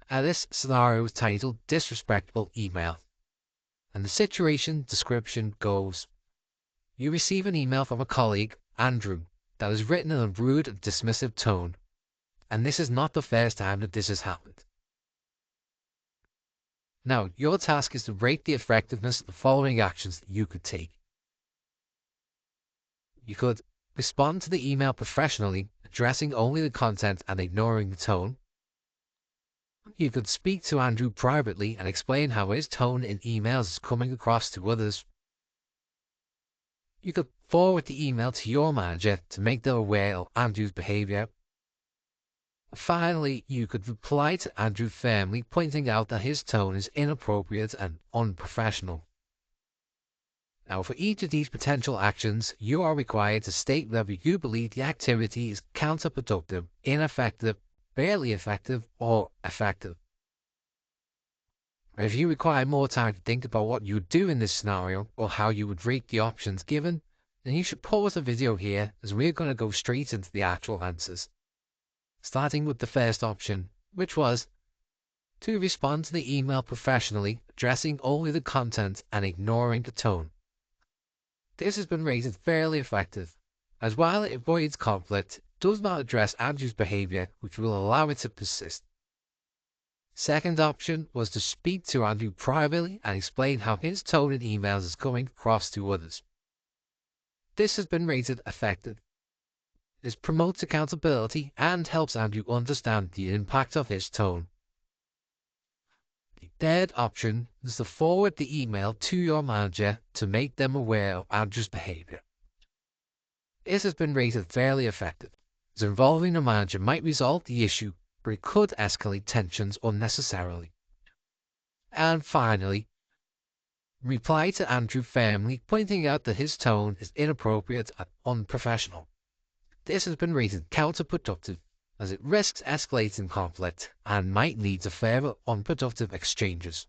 This scenario is titled Disrespectful Email. And the situation description goes: you receive an email from a colleague, Andrew, that is written in a rude and dismissive tone. And this is not the first time that this has happened. Now, your task is to rate the effectiveness of the following actions that you could take. You could respond to the email professionally, addressing only the content and ignoring the tone. You could speak to Andrew privately and explain how his tone in emails is coming across to others. You could forward the email to your manager to make them aware of Andrew's behavior. Finally, you could reply to Andrew firmly, pointing out that his tone is inappropriate and unprofessional. Now, for each of these potential actions, you are required to state whether you believe the activity is counterproductive, ineffective, barely effective, or effective. If you require more time to think about what you would do in this scenario or how you would rate the options given, then you should pause the video here, as we're going to go straight into the actual answers. Starting with the first option, which was to respond to the email professionally, addressing only the content and ignoring the tone. This has been rated fairly effective, as while it avoids conflict, it does not address Andrew's behavior, which will allow it to persist. Second option was to speak to Andrew privately and explain how his tone in emails is coming across to others. This has been rated effective. This promotes accountability and helps Andrew understand the impact of his tone. The third option is to forward the email to your manager to make them aware of Andrew's behavior. This has been rated fairly effective, as involving the manager might resolve the issue, but it could escalate tensions unnecessarily. And finally, reply to Andrew firmly, pointing out that his tone is inappropriate and unprofessional. This has been rated counterproductive, as it risks escalating conflict and might lead to further unproductive exchanges.